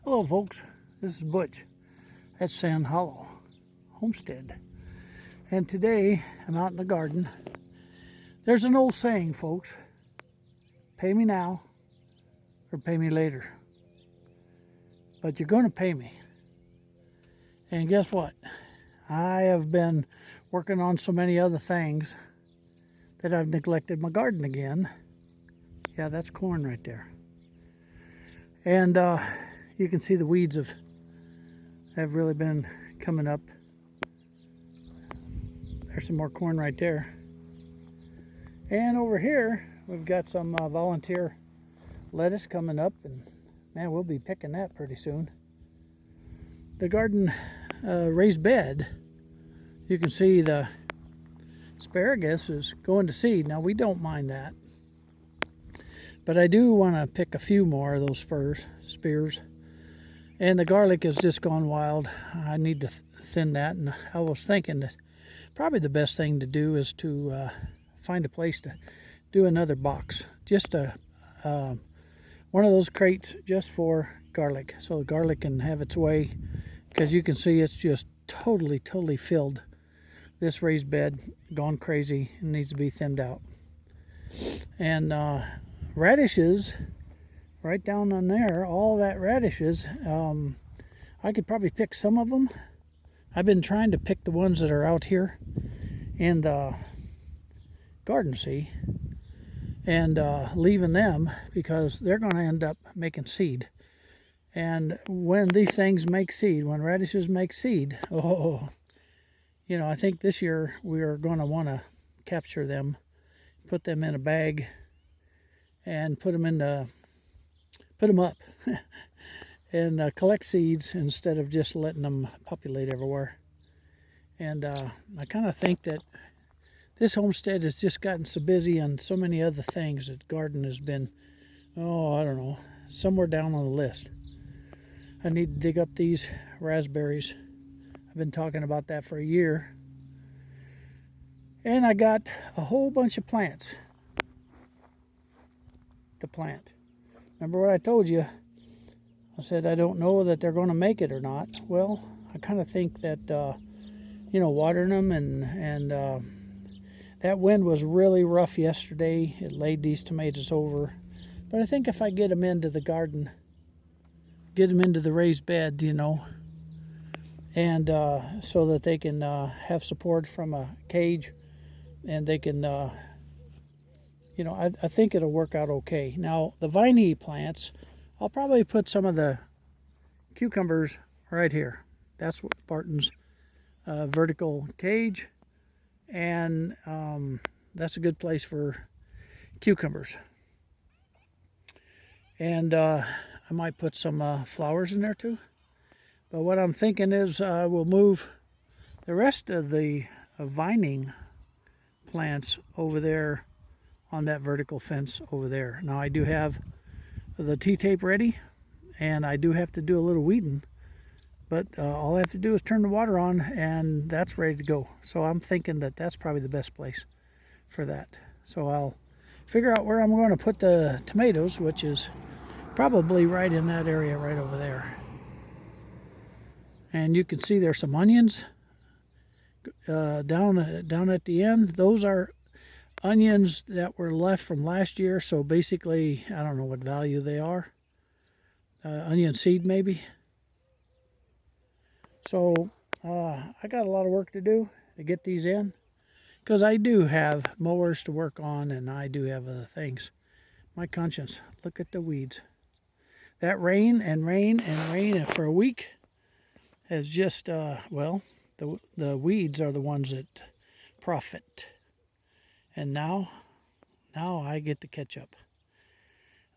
Hello folks, this is Butch at Sand Hollow Homestead, and today I'm out in the garden. There's an old saying, folks: pay me now or pay me later, but you're going to pay me. And guess what? I have been working on so many other things that I've neglected my garden again. Yeah, that's corn right there. And you can see the weeds have really been coming up. There's some more corn right there. And over here, we've got some volunteer lettuce coming up, and man, we'll be picking that pretty soon. The garden raised bed, you can see the asparagus is going to seed. Now, we don't mind that, but I do want to pick a few more of those spears. And the garlic has just gone wild. I need to thin that, and I was thinking that probably the best thing to do is to find a place to do another box. Just one of those crates just for garlic, so the garlic can have its way, because you can see it's just totally filled. This raised bed gone crazy and needs to be thinned out. And radishes right down on there, all that radishes, I could probably pick some of them. I've been trying to pick the ones that are out here in the garden, see, and leaving them, because they're going to end up making seed. And when these things make seed, when radishes make seed, you know, I think this year we are going to want to capture them, put them in a bag, and put them up and collect seeds instead of just letting them populate everywhere. And I kind of think that this homestead has just gotten so busy on so many other things that garden has been, I don't know, somewhere down on the list. I need to dig up these raspberries. I've been talking about that for a year. And I got a whole bunch of plants to plant. Remember what I told you? I said I don't know that they're going to make it or not. Well, I kind of think that, you know, watering them and that wind was really rough yesterday. It laid these tomatoes over. But I think if I get them into the garden, get them into the raised bed, you know, and so that they can have support from a cage, and they can, you know, I think it'll work out okay. Now, the viney plants, I'll probably put some of the cucumbers right here. That's what Barton's vertical cage, and that's a good place for cucumbers. And I might put some flowers in there too. But what I'm thinking is we'll move the rest of the vining plants over there on that vertical fence over there. Now, I do have the T-tape ready, and I do have to do a little weeding, but all I have to do is turn the water on, and that's ready to go. So I'm thinking that that's probably the best place for that. So I'll figure out where I'm going to put the tomatoes, which is probably right in that area right over there. And you can see there's some onions down at the end. Those are onions that were left from last year, so basically I don't know what value they are. Onion seed maybe. So I got a lot of work to do to get these in, because I do have mowers to work on, and I do have other things. My conscience, look at the weeds. That rain and rain and rain for a week has just well, the weeds are the ones that profit. And now I get to catch up.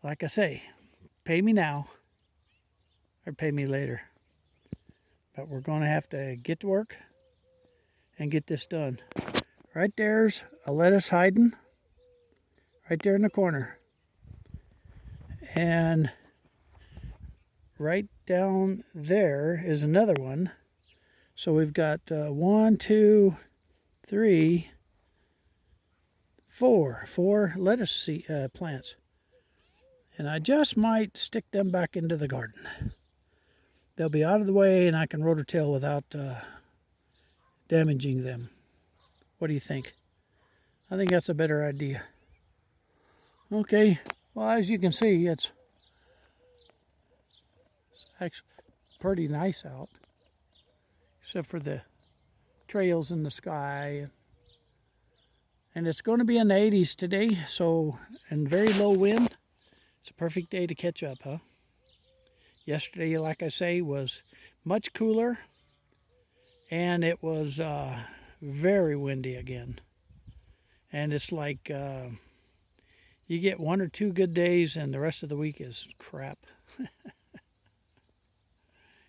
Like I say, pay me now or pay me later. But we're going to have to get to work and get this done. Right there's a lettuce hiding, right there in the corner. And right down there is another one. So we've got 1, 2, 3, 4 lettuce plants. And I just might stick them back into the garden. they'll be out of the way and I can rototill without damaging them. What do you think? I think that's a better idea. Okay, well, as you can see, it's actually pretty nice out, except for the trails in the sky. And it's going to be in the 80s today, so, and very low wind. It's a perfect day to catch up, huh? Yesterday, like I say, was much cooler, and it was very windy again. And it's like you get 1 or 2 good days, and the rest of the week is crap.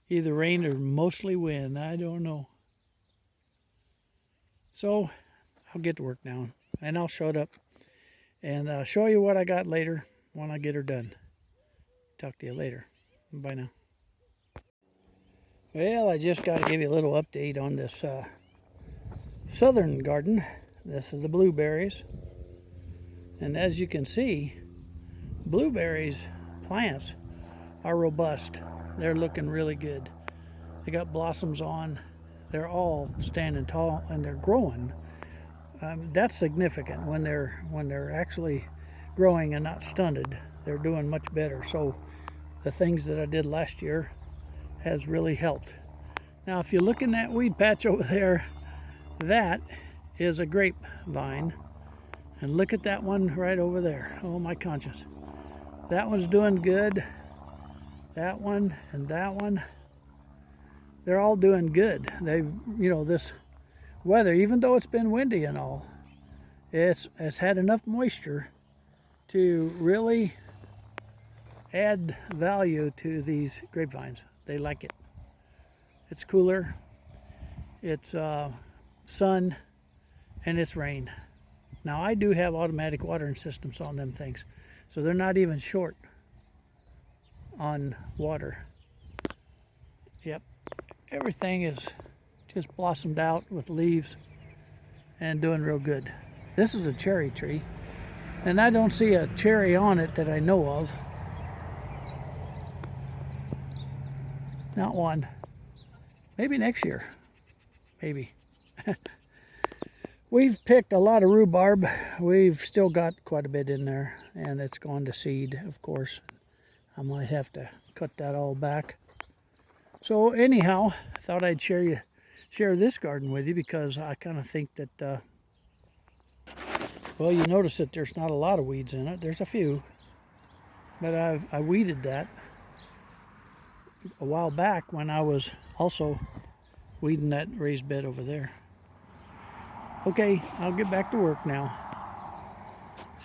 Either rain or mostly wind, I don't know. So I'll get to work now, and I'll show it up and show you what I got later when I get her done. Talk to you later. Bye now. Well, I just got to give you a little update on this southern garden. This is the blueberries. And as you can see, blueberries plants are robust. They're looking really good. They got blossoms on. They're all standing tall and they're growing. That's significant when they're actually growing and not stunted. They're doing much better. So the things that I did last year has really helped. Now, if you look in that weed patch over there, that is a grapevine. And look at that one right over there. Oh my conscience. That one's doing good. That one and that one. They're all doing good. They've, this weather, even though it's been windy and all, it's had enough moisture to really add value to these grapevines. They like it. It's cooler, it's sun, and it's rain. Now I do have automatic watering systems on them things, so they're not even short on water. Yep, everything is just blossomed out with leaves and doing real good. This is a cherry tree, and I don't see a cherry on it that I know of. Not one. Maybe next year. Maybe. We've picked a lot of rhubarb. We've still got quite a bit in there, and it's gone to seed, of course. I might have to cut that all back. So anyhow, I thought I'd share this garden with you because I kind of think that, well, you notice that there's not a lot of weeds in it. There's a few, but I weeded that a while back when I was also weeding that raised bed over there. Okay, I'll get back to work now.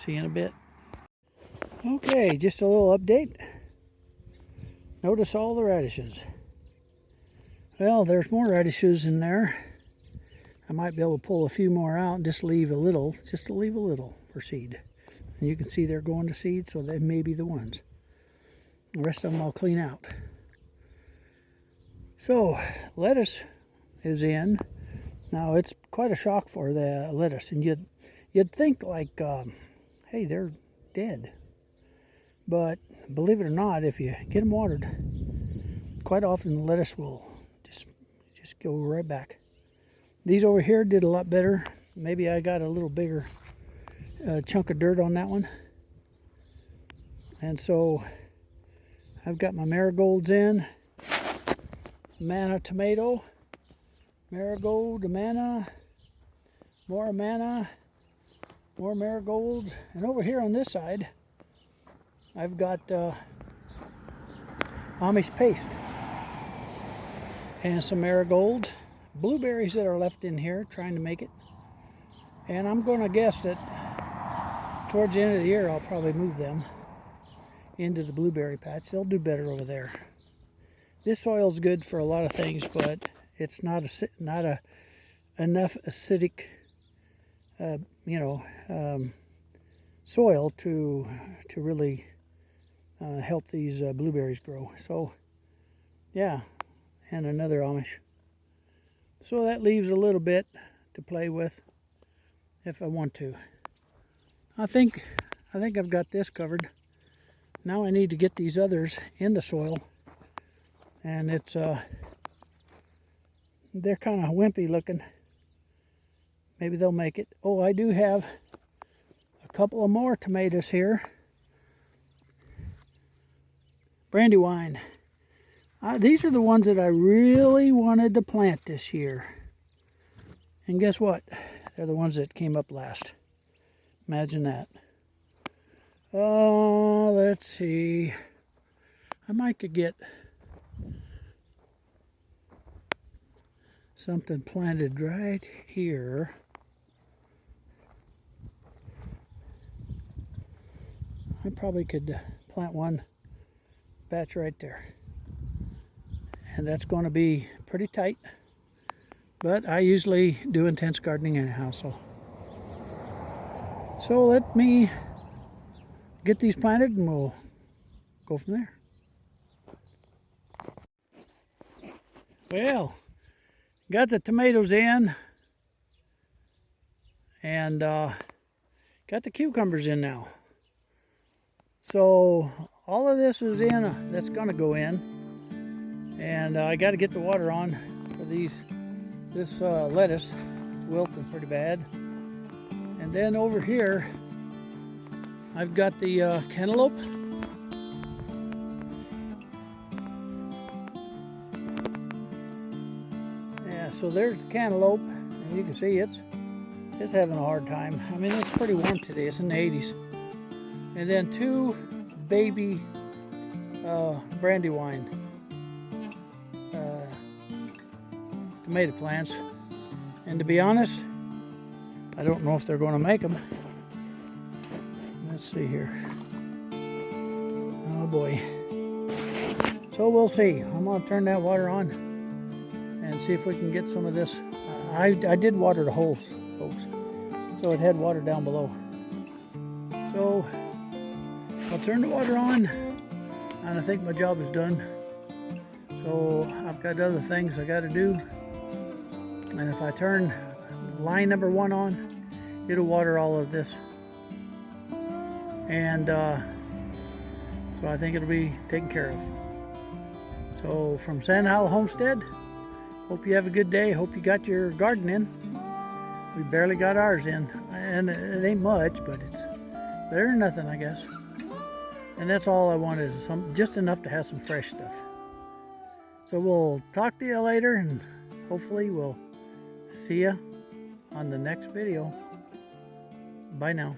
See you in a bit. Okay, just a little update. Notice all the radishes. Well, there's more radishes in there. I might be able to pull a few more out and just leave a little for seed. And you can see they're going to seed, so they may be the ones. The rest of them I'll clean out. So, lettuce is in. Now, it's quite a shock for the lettuce, and you'd think like, hey, they're dead. But believe it or not, if you get them watered, quite often the lettuce will just go right back. These over here did a lot better. Maybe I got a little bigger chunk of dirt on that one. And so I've got my marigolds in. Manna tomato, marigold, manna, more marigolds. And over here on this side, I've got Amish paste and some marigold, blueberries that are left in here trying to make it. And I'm going to guess that towards the end of the year I'll probably move them into the blueberry patch. They'll do better over there. This soil's good for a lot of things, but it's not enough acidic, soil to really help these blueberries grow. So, yeah, and another Amish. So that leaves a little bit to play with if I want to. I think I've got this covered. Now I need to get these others in the soil And it's they're kind of wimpy looking. Maybe they'll make it. Oh, I do have a couple of more tomatoes here. Brandywine. These are the ones that I really wanted to plant this year. And guess what? They're the ones that came up last. Imagine that. Oh, let's see. I might could get something planted right here. I probably could plant one batch right there. And that's going to be pretty tight. But I usually do intense gardening anyhow, so let me get these planted and we'll go from there. Well, got the tomatoes in and got the cucumbers in now. So all of this is in, that's going to go in. And I got to get the water on for this lettuce. It's wilting pretty bad. And then over here, I've got the cantaloupe. Yeah, so there's the cantaloupe, and you can see it's having a hard time. I mean, it's pretty warm today. It's in the 80s. And then 2 baby Brandywine tomato plants. And to be honest, I don't know if they're going to make them. Let's see here. Oh boy. So we'll see. I'm going to turn that water on and see if we can get some of this. I did water the holes, folks, so it had water down below. So I'll turn the water on, and I think my job is done. So I've got other things I got to do, and if I turn line number 1 on, it'll water all of this. And so I think it'll be taken care of. So from Sand Hollow Homestead, hope you have a good day. Hope you got your garden in. We barely got ours in, and it ain't much, but it's better than nothing, I guess. And that's all I want, is just enough to have some fresh stuff. So we'll talk to you later, and hopefully we'll see you on the next video. Bye now.